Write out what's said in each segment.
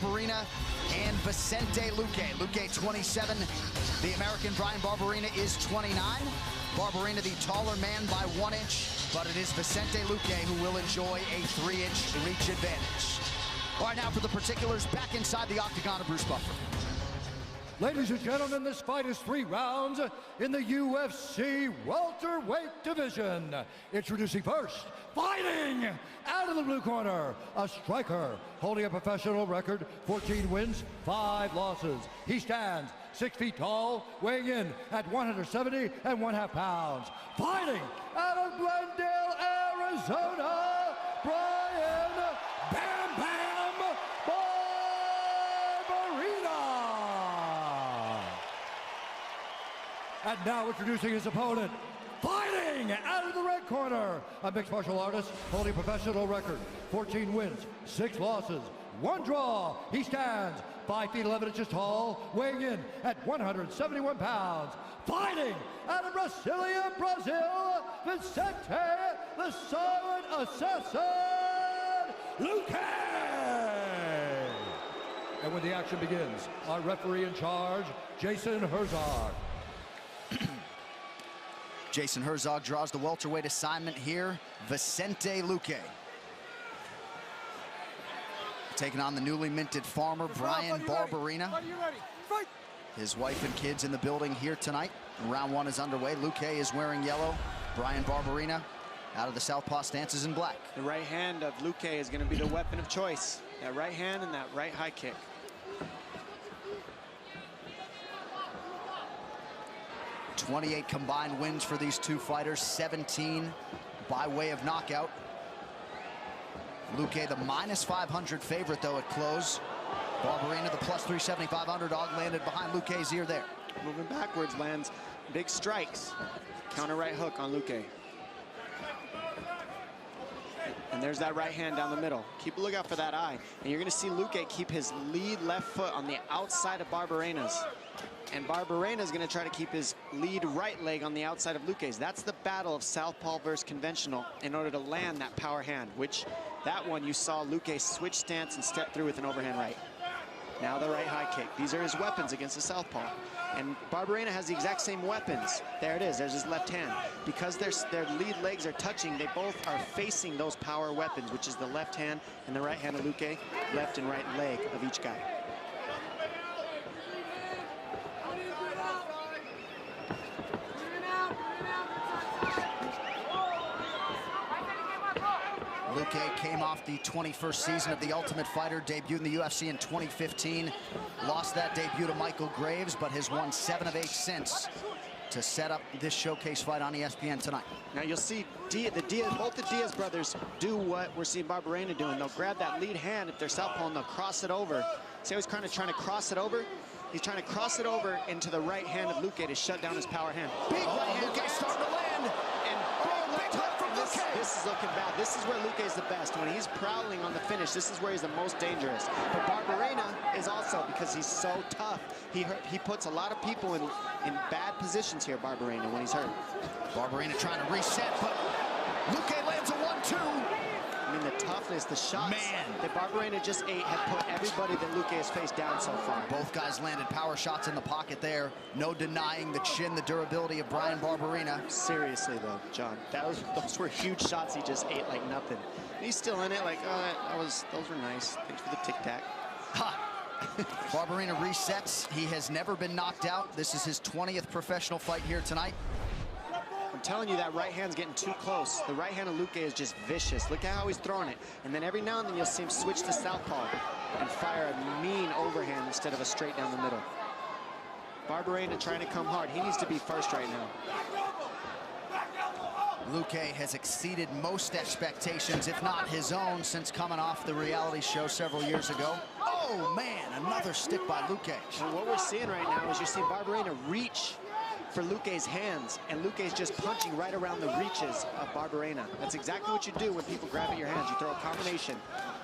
Barberena and Vicente Luque. Luque 27, the American Brian Barberena is 29. Barberena the taller man by 1 inch, but it is Vicente Luque who will enjoy a 3-inch reach advantage. All right, now for the particulars, back inside the octagon of Bruce Buffer. Ladies and gentlemen, this fight is 3 rounds in the UFC welterweight division. Introducing first, fighting out of the blue corner, a striker holding a professional record, 14 wins, 5 losses. He stands 6 feet tall, weighing in at 170.5 pounds. Fighting out of Glendale, Arizona, Brian Bam Bam Barberena. And now introducing his opponent, fighting out of the red corner, a mixed martial artist holding a professional record, 14 wins, 6 losses, 1 draw. He stands 5 feet 11 inches tall, weighing in at 171 pounds. Fighting out of Brasilia, Brazil, Vicente, the Silent Assassin, Luque. And when the action begins, our referee in charge, Jason Herzog. Jason Herzog draws the welterweight assignment here. Vicente Luque taking on the newly minted farmer, Brian Barberena. His wife and kids in the building here tonight. Round 1 is underway. Luque is wearing yellow. Brian Barberena out of the southpaw stance is in black. The right hand of Luque is going to be the weapon of choice. That right hand and that right high kick. .28 combined wins for these two fighters, 17 by way of knockout. Luque, the -500 favorite, though, at close. Barberena, the +375 underdog, landed behind Luque's ear there. Moving backwards, lands big strikes. Counter right hook on Luque. And there's that right hand down the middle. Keep a lookout for that eye. And you're going to see Luque keep his lead left foot on the outside of Barberena's. And Barberena is going to try to keep his lead right leg on the outside of Luque's. That's the battle of southpaw versus conventional in order to land that power hand, which that one you saw Luque switch stance and step through with an overhand right. Now the right high kick. These are his weapons against the southpaw. And Barberena has the exact same weapons. There it is. There's his left hand. Because their lead legs are touching, they both are facing those power weapons, which is the left hand and the right hand of Luque, left and right leg of each guy. Luque came off the 21st season of The Ultimate Fighter, debuted in the UFC in 2015, lost that debut to Michael Graves, but has won 7 of 8 since to set up this showcase fight on ESPN tonight. Now you'll see both the Diaz brothers do what we're seeing Barberena doing. They'll grab that lead hand if they're southpaw and they'll cross it over. See how he's kind of trying to cross it over? He's trying to cross it over into the right hand of Luque to shut down his power hand. Big right hand, Luque starting to land. This is looking bad. This is where Luque is the best. When he's prowling on the finish, this is where he's the most dangerous. But Barberena is also, because he's so tough, he puts a lot of people in bad positions here, Barberena, when he's hurt. Barberena trying to reset, but Luque lands a 1-2. I mean, the toughness, the shots that Barberena just ate have put everybody that Luque has faced down so far. Both guys landed power shots in the pocket there. No denying the chin, the durability of Brian Barberena. Seriously, though, John, those were huge shots he just ate like nothing. And he's still in it like, oh, those were nice. Thanks for the tic-tac. Ha! Barberena resets. He has never been knocked out. This is his 20th professional fight here tonight. I'm telling you, that right hand's getting too close. The right hand of Luque is just vicious. Look at how he's throwing it. And then every now and then you'll see him switch to southpaw and fire a mean overhand instead of a straight down the middle. Barberena trying to come hard. He needs to be first right now. Luque has exceeded most expectations, if not his own, since coming off the reality show several years ago. Oh, man, another stick by Luque. And what we're seeing right now is you're seeing Barberena reach for Luque's hands, and Luque's just punching right around the reaches of Barberena. That's exactly what you do when people grab at your hands. You throw a combination,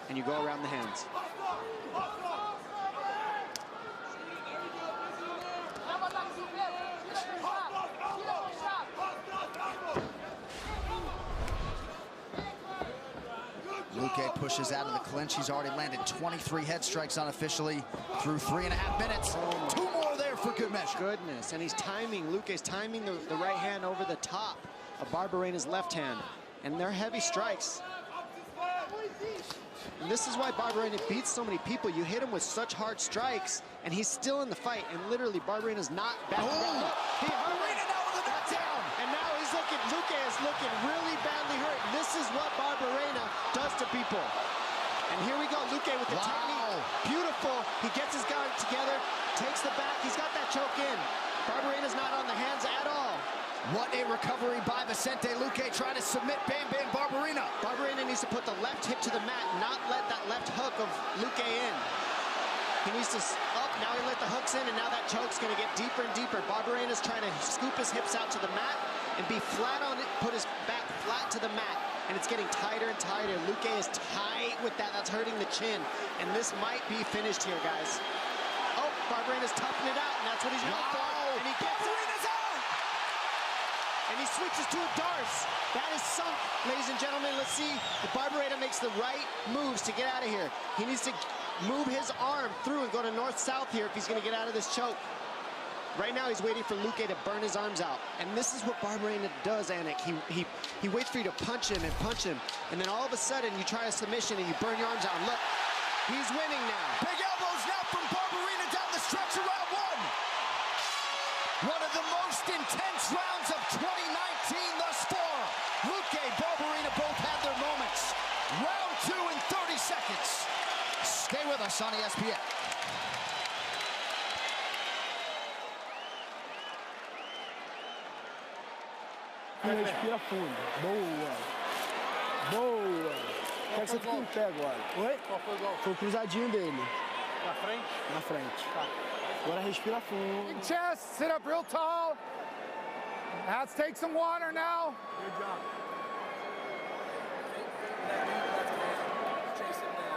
and you go around the hands. Luque pushes out of the clinch. He's already landed 23 head strikes unofficially through 3.5 minutes. 2 more there for good measure. Goodness, and he's timing, Luque's timing the right hand over the top of Barberena's left hand. And they're heavy strikes. And this is why Barberena beats so many people. You hit him with such hard strikes, and he's still in the fight. And literally, Barberena's not back. Barberena now with a knockdown. And now Luque is looking really badly hurt. This is what Barberena does to people. And here we go, Luque with the technique. Beautiful. He gets his guard together, takes the back. He's got that choke in. Barberena's not on the hands at all. What a recovery by Vicente Luque, trying to submit Bam Bam Barberena. Barberena needs to put the left hip to the mat, not let that left hook of Luque in. He needs to up, now he let the hooks in, and now that choke's gonna get deeper and deeper. Barberena's trying to scoop his hips out to the mat and be flat on it, put his back flat to the mat, and it's getting tighter and tighter. Luque is tight with that, that's hurting the chin, and this might be finished here, guys. Oh, Barberena's toughing it out, and that's what he's going for, and he gets it. And he switches to a Darce. That is sunk, ladies and gentlemen. Let's see if Barberena makes the right moves to get out of here. He needs to move his arm through and go to north-south here if he's going to get out of this choke. Right now, he's waiting for Luque to burn his arms out. And this is what Barberena does, Anik. He waits for you to punch him, and then all of a sudden, you try a submission and you burn your arms out. And look, he's winning now. Big elbows now from Barberena down the stretch of round 1. One of the most intense rounds of 2019 thus far. Luque, Barberena both had their moments. Round 2 in 30 seconds. Stay with us on ESPN. Respira fundo. Boa. Boa. Quero que você fique em pé agora. Oi? Qual foi o gol? Foi o cruzadinho dele. Na frente? Na frente. Tá. Agora respira fundo. Big chest, sit up real tall. Let's take some water now. Good job.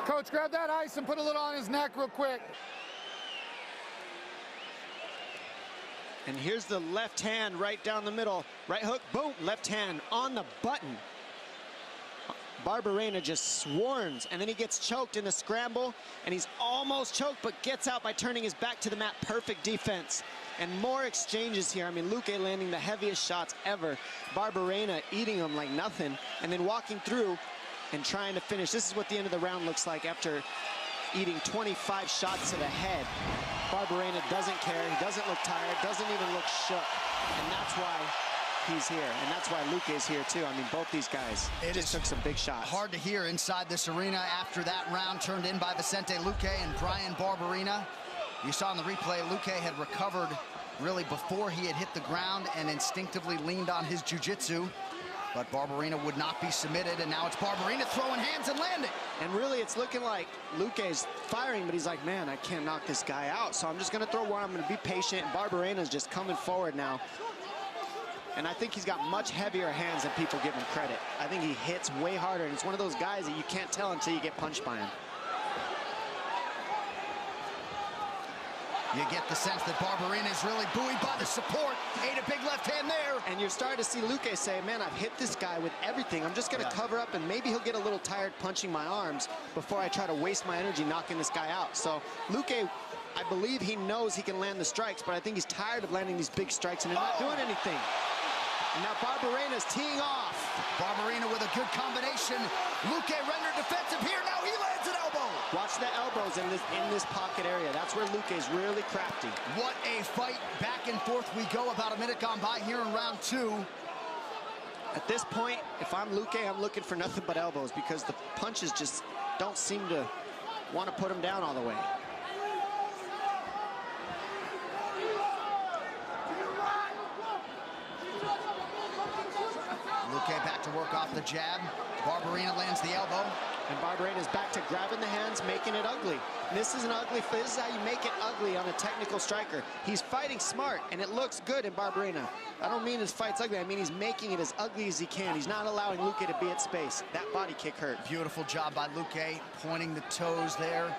Coach, grab that ice and put a little on his neck real quick. And here's the left hand right down the middle. Right hook, boom, left hand on the button. Barberena just swarms, and then he gets choked in the scramble, and he's almost choked, but gets out by turning his back to the mat. Perfect defense. And more exchanges here. I mean, Luque landing the heaviest shots ever. Barberena eating them like nothing, and then walking through and trying to finish. This is what the end of the round looks like after eating 25 shots to the head. Barberena doesn't care. He doesn't look tired, doesn't even look shook. And that's why he's here, and that's why Luque is here too. I mean, both these guys just took some big shots. Hard to hear inside this arena after that round turned in by Vicente Luque and Brian Barberena. You saw in the replay, Luque had recovered really before he had hit the ground and instinctively leaned on his jiu-jitsu. But Barberena would not be submitted, and now it's Barberena throwing hands and landing. And really, it's looking like Luque's firing, but he's like, man, I can't knock this guy out, so I'm just going to throw where I'm going to be patient, and Barberena's just coming forward now. And I think he's got much heavier hands than people give him credit. I think he hits way harder, and it's one of those guys that you can't tell until you get punched by him. You get the sense that Barberena is really buoyed by the support. Ate a big left hand there. And you're starting to see Luque say, man, I've hit this guy with everything. I'm just going to cover up, and maybe he'll get a little tired punching my arms before I try to waste my energy knocking this guy out. So Luque, I believe he knows he can land the strikes, but I think he's tired of landing these big strikes and they're not doing anything. And now Barberena's teeing off. Barberena with a good combination. Luque rendered defensive here. Now he lands an elbow. Watch the elbows in this pocket area. That's where Luque is really crafty. What a fight. Back and forth we go. About a minute gone by here in round 2. At this point, if I'm Luque, I'm looking for nothing but elbows because the punches just don't seem to want to put him down all the way. Luque back to work off the jab. Barberena lands the elbow. And Barberena's back to grabbing the hands, making it ugly. This is how you make it ugly on a technical striker. He's fighting smart, and it looks good in Barberena. I don't mean his fight's ugly. I mean he's making it as ugly as he can. He's not allowing Luque to be at space. That body kick hurt. Beautiful job by Luque, pointing the toes there.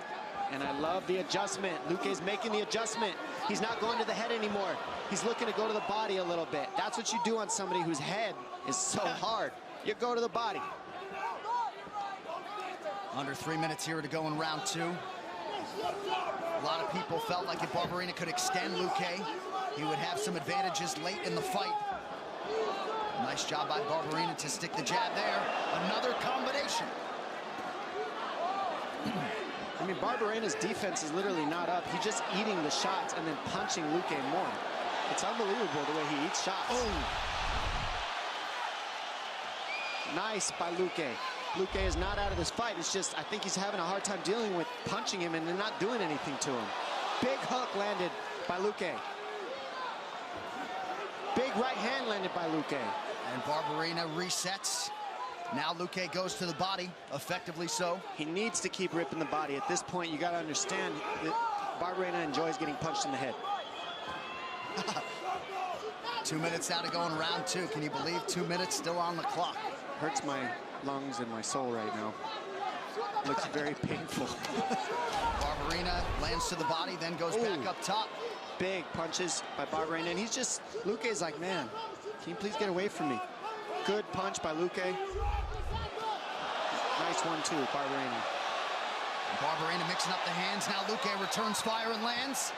And I love the adjustment. Luque's making the adjustment. He's not going to the head anymore. He's looking to go to the body a little bit. That's what you do on somebody whose head is so hard. You go to the body. Under 3 minutes here to go in round 2. A lot of people felt like if Barberena could extend Luque, he would have some advantages late in the fight. Nice job by Barberena to stick the jab there. Another combination. I mean, Barberena's defense is literally not up. He's just eating the shots and then punching Luque more. It's unbelievable the way he eats shots. Oh. Nice by Luque. Luque is not out of this fight. It's just, I think he's having a hard time dealing with punching him and then not doing anything to him. Big hook landed by Luque. Big right hand landed by Luque. And Barberena resets. Now Luque goes to the body, effectively so. He needs to keep ripping the body. At this point, you got to understand that Barberena enjoys getting punched in the head. 2 minutes now to go in round 2. Can you believe 2 minutes still on the clock? Hurts my lungs and my soul right now. Looks very painful. Barberena lands to the body, then goes back up top. Big punches by Barberena, and he's just, Luque's like, man, can you please get away from me? Good punch by Luque. Nice one, too, Barberena. Barberena mixing up the hands. Now Luque returns fire and lands.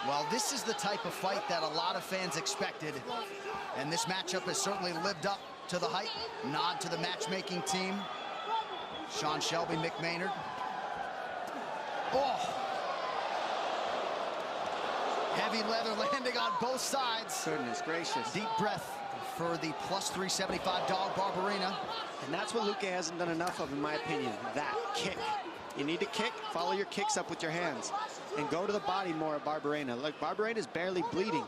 Well, this is the type of fight that a lot of fans expected. And this matchup has certainly lived up to the hype. Nod to the matchmaking team. Sean Shelby, Mick Maynard. Oh! Heavy leather landing on both sides. Goodness gracious. Deep breath for the plus 375 dog, Barberena. And that's what Luque hasn't done enough of, in my opinion. That kick. You need to kick, follow your kicks up with your hands. And go to the body more at Barberena. Look, Barberena's barely bleeding.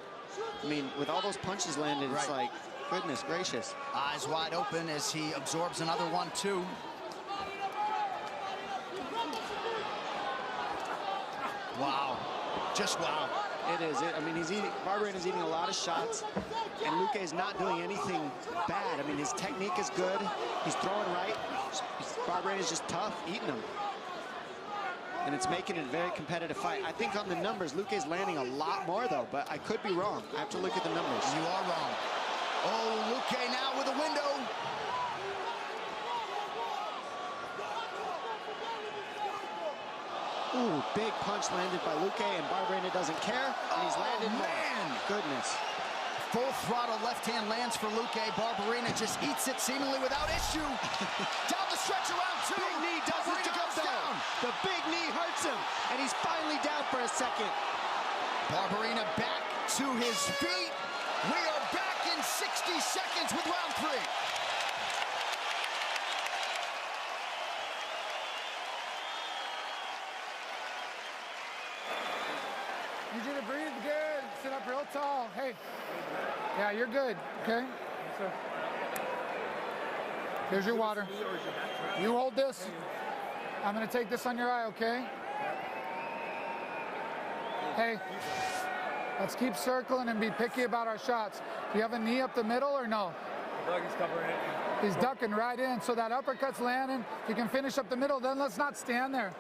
I mean, with all those punches landed, it's like, goodness gracious. Eyes wide open as he absorbs another one, too. Wow. Just wow. It is. I mean, Barberena's eating a lot of shots, and Luque is not doing anything bad. I mean, his technique is good. He's throwing right. Barberena's just tough, eating them. And it's making it a very competitive fight. I think on the numbers, Luque's landing a lot more, though, but I could be wrong. I have to look at the numbers. You are wrong. Oh, Luque now with a window. Ooh, big punch landed by Luque, and Barberena doesn't care, and he's landed man. more. Goodness. Full throttle left hand lands for Luque. Barberena just eats it seemingly without issue. Down the stretch around 2. Big knee does his job down. The big knee hurts him, and he's finally down for a second. Barberena back to his feet. We are back in 60 seconds with round 3. Need you to breathe good. Sit up real tall. Hey. Yeah, you're good. Okay? Yes, sir. Here's your water. You hold this. I'm going to take this on your eye, okay? Hey, let's keep circling and be picky about our shots. Do you have a knee up the middle or no? He's covering it. He's ducking right in, so that uppercut's landing. You can finish up the middle, then let's not stand there.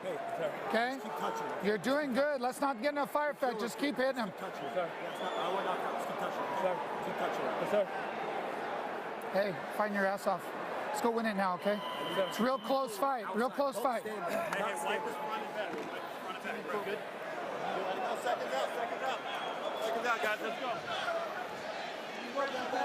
Okay? Keep touching. You're doing good. Let's not get in a fire fight. Just keep hitting him. Keep touching. Yes, sir. I will not touch. Keep touching. Yes, sir. Keep touching. Yes, sir. Hey, fighting your ass off. Let's go win it now, okay? It's a real close fight. Real close fight. Hey, wipe this front and back. Front and back. Good. Seconds out. Seconds out. Seconds out, guys. Let's go. Let's go.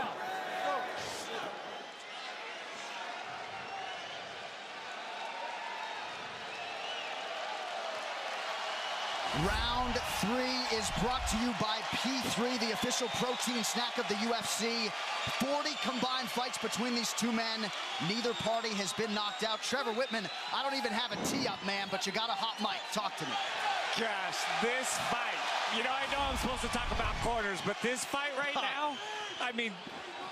Round 3 is brought to you by P3, the official protein snack of the UFC. 40 combined fights between these two men. Neither party has been knocked out. Trevor Whitman, I don't even have a tee up, man, but you got a hot mic. Talk to me. Gosh, this fight. You know, I know I'm supposed to talk about corners, but this fight right now, I mean,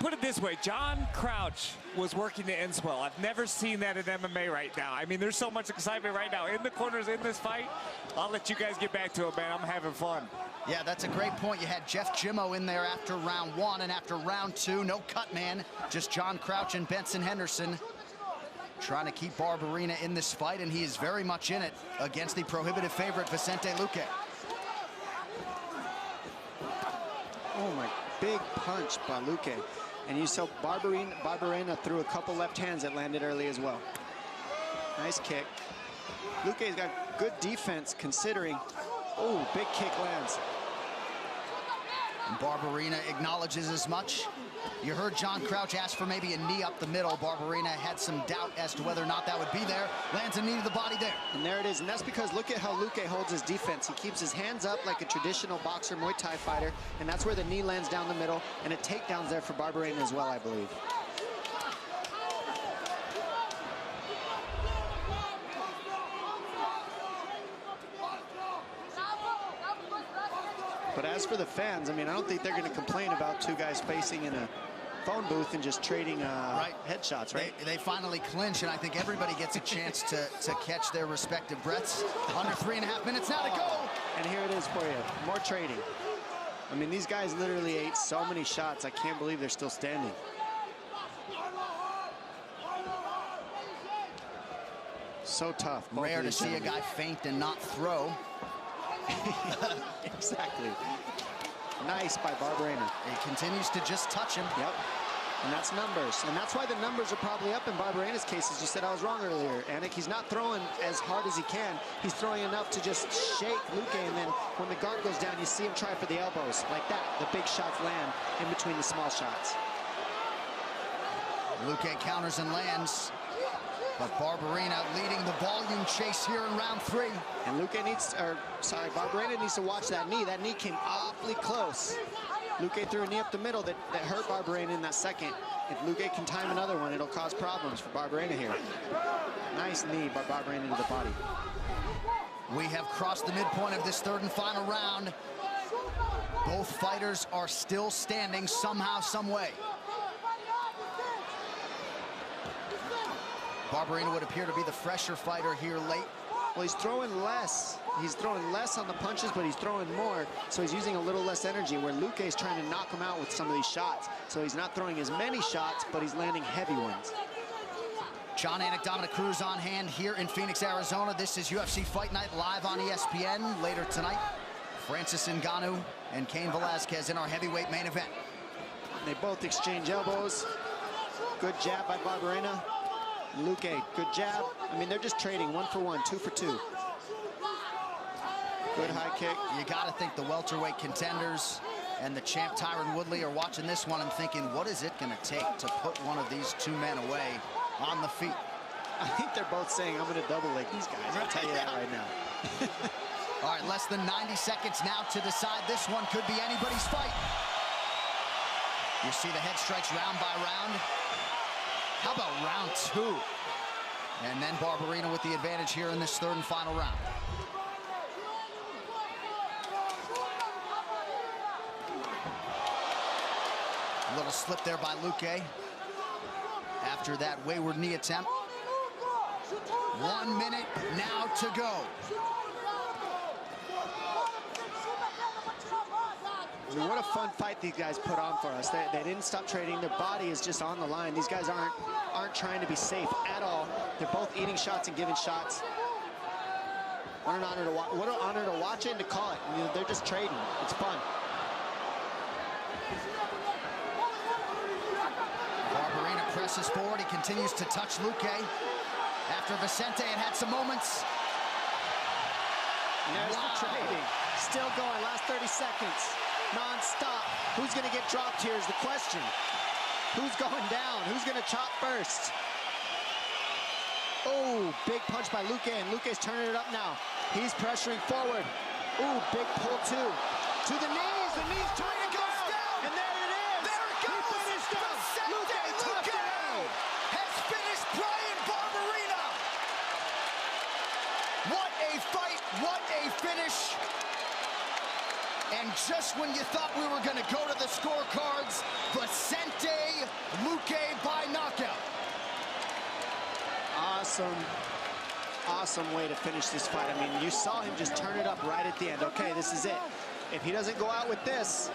put it this way, John Crouch was working the end swell. I've never seen that in MMA right now. I mean, there's so much excitement right now in the corners in this fight. I'll let you guys get back to it, man. I'm having fun. Yeah, that's a great point. You had Jeff Jimmo in there after round 1, and after round 2, no cut man, just John Crouch and Benson Henderson trying to keep Barberena in this fight, and he is very much in it against the prohibitive favorite, Vicente Luque. Oh my, big punch by Luque. And you saw Barberena threw a couple left hands that landed early as well. Nice kick. Luque's got good defense considering. Oh, big kick lands. And Barberena acknowledges as much. You heard John Crouch ask for maybe a knee up the middle. Barberena had some doubt as to whether or not that would be there. Lands a knee to the body there. And there it is. And that's because look at how Luque holds his defense. He keeps his hands up like a traditional boxer, Muay Thai fighter. And that's where the knee lands down the middle. And a takedown's there for Barberena as well, I believe. But as for the fans, I mean, I don't think they're going to complain about two guys facing in a phone booth and just trading headshots, right? They finally clinch, and I think everybody gets a chance to catch their respective breaths. Under 3.5 minutes now to go. And here it is for you. More trading. I mean, these guys literally ate so many shots. I can't believe they're still standing. So tough. Rare to see a guy faint and not throw. Exactly. Nice by Barberena. He continues to just touch him. Yep. And that's numbers. And that's why the numbers are probably up in Barberena's case. As you said, I was wrong earlier, Anik. He's not throwing as hard as he can. He's throwing enough to just shake Luque, and then when the guard goes down, you see him try for the elbows. Like that, the big shots land in between the small shots. Luque counters and lands. But Barberena leading the volume chase here in round 3. And Barberena needs to watch that knee. That knee came awfully close. Luque threw a knee up the middle that hurt Barberena in that second. If Luque can time another one, it'll cause problems for Barberena here. Nice knee by Barberena to the body. We have crossed the midpoint of this 3rd and final round. Both fighters are still standing somehow, some way. Barberena would appear to be the fresher fighter here late. Well, he's throwing less. He's throwing less on the punches, but he's throwing more, so he's using a little less energy, where Luque is trying to knock him out with some of these shots. So he's not throwing as many shots, but he's landing heavy ones. John Anik, Dominic Cruz on hand here in Phoenix, Arizona. This is UFC Fight Night live on ESPN. Later tonight, Francis Ngannou and Cain Velasquez in our heavyweight main event. They both exchange elbows. Good jab by Barberena. Luque, good jab. I mean, they're just trading 1 for 1, 2 for 2. Good high kick. You got to think the welterweight contenders and the champ Tyron Woodley are watching this one and thinking, what is it going to take to put one of these two men away on the feet? I think they're both saying, I'm going to double leg these guys. I'll tell you that right now. All right, less than 90 seconds now to decide. This one could be anybody's fight. You see the head strikes round by round. How about round 2? And then Barberena with the advantage here in this 3rd and final round. A little slip there by Luque after that wayward knee attempt. 1 minute now to go. I mean, what a fun fight these guys put on for us. They didn't stop trading. Their body is just on the line. These guys aren't trying to be safe at all. They're both eating shots and giving shots. What an honor to watch it and to call it. I mean, they're just trading. It's fun. Barberena presses forward. He continues to touch Luque. After Vicente had some moments. And there's the trading. Still going, last 30 seconds. Non-stop. Who's going to get dropped here is the question. Who's going down? Who's going to chop first? Oh, big punch by Luque, and Luque's turning it up now. He's pressuring forward. Ooh, big pull too. To the knees. The knees trying to go down. And there it is. There it goes. He finished him. Luque has finished Brian Barberena. What a fight. What a finish. And just when you thought we were going to go to the scorecards, Vicente Luque by knockout. Awesome way to finish this fight. I mean, you saw him just turn it up right at the end. Okay, this is it. If he doesn't go out with this,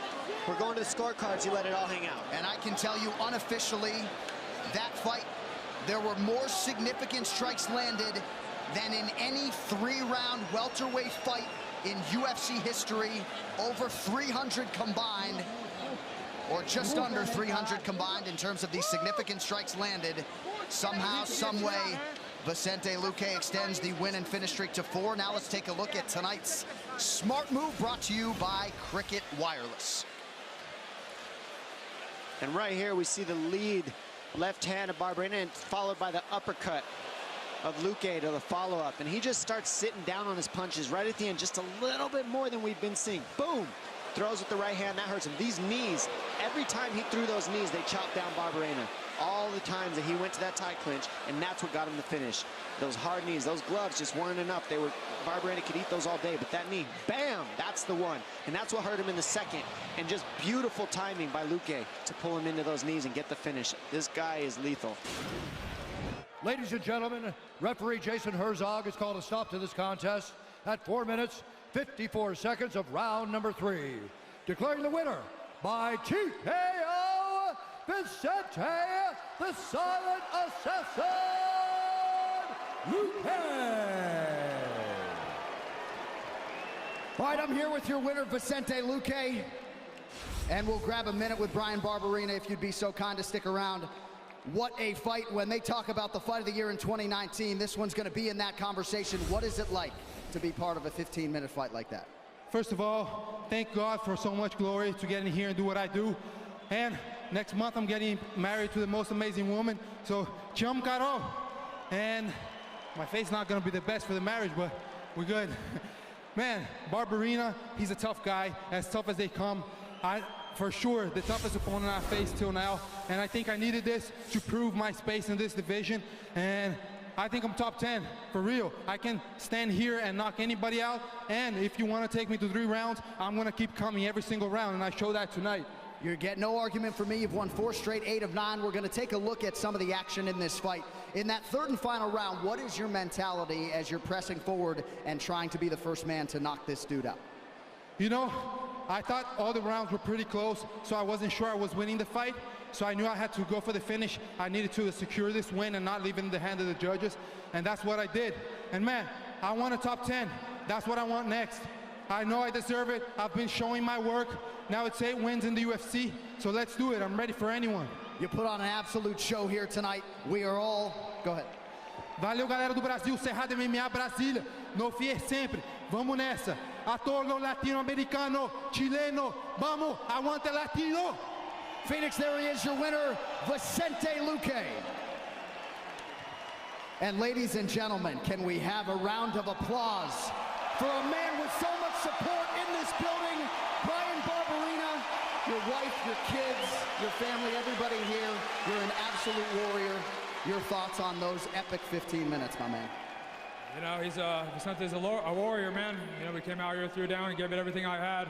we're going to the scorecards. He let it all hang out. And I can tell you unofficially, that fight, there were more significant strikes landed than in any 3-round welterweight fight in UFC history, over 300 combined. or just under 300 combined in terms of the significant strikes landed. Somehow, some way, Vicente Luque extends the win and finish streak to 4. Now let's take a look at tonight's smart move, brought to you by Cricket Wireless. And right here we see the lead left hand of Barberena, followed by the uppercut of Luque to the follow-up. And he just starts sitting down on his punches right at the end, just a little bit more than we've been seeing. Boom! Throws with the right hand, that hurts him. These knees, every time he threw those knees, they chopped down Barberena. All the times that he went to that tie clinch, and that's what got him the finish. Those hard knees, those gloves just weren't enough. Barberena could eat those all day, but that knee, bam, that's the one. And that's what hurt him in the second. And just beautiful timing by Luque to pull him into those knees and get the finish. This guy is lethal. Ladies and gentlemen, referee Jason Herzog has called a stop to this contest at 4 minutes, 54 seconds of round number 3. Declaring the winner by TKO, Vicente, the Silent Assassin, Luque. All right, I'm here with your winner, Vicente Luque. And we'll grab a minute with Bryan Barberena, if you'd be so kind to stick around. What a fight. When they talk about the fight of the year in 2019, this one's going to be in that conversation. What is it like to be part of a 15-minute fight like that? First of all, thank God for so much glory to get in here and do what I do. And next month, I'm getting married to the most amazing woman. So, Chum Caro. And my face not going to be the best for the marriage, but we're good. Man, Barberena, he's a tough guy, as tough as they come. For sure, the toughest opponent I faced till now, and I think I needed this to prove my space in this division, and I think I'm top 10, for real. I can stand here and knock anybody out, and if you want to take me to 3 rounds, I'm going to keep coming every single round, and I show that tonight. You get no argument from me. You've won 4 straight, 8 of 9. We're going to take a look at some of the action in this fight. In that third and final round, what is your mentality as you're pressing forward and trying to be the first man to knock this dude out? You know, I thought all the rounds were pretty close, so I wasn't sure I was winning the fight. So I knew I had to go for the finish. I needed to secure this win and not leave it in the hand of the judges. And that's what I did. And man, I want a top 10. That's what I want next. I know I deserve it. I've been showing my work. Now it's 8 wins in the UFC. So let's do it. I'm ready for anyone. You put on an absolute show here tonight. We are all... Go ahead. Valeu, galera do Brasil. Cerrado MMA Brasília. No fier sempre. Vamos nessa. A todo latino-americano, chileno. Vamos, aguante latino. Phoenix, there he is, your winner, Vicente Luque. And ladies and gentlemen, can we have a round of applause for a man with so much support in this building, Bryan Barberena, your wife, your kids, your family, everybody here. You're an absolute warrior. Your thoughts on those epic 15 minutes, my man? You know, Vicente's a warrior, man. You know, we came out here, threw down, and gave it everything I had.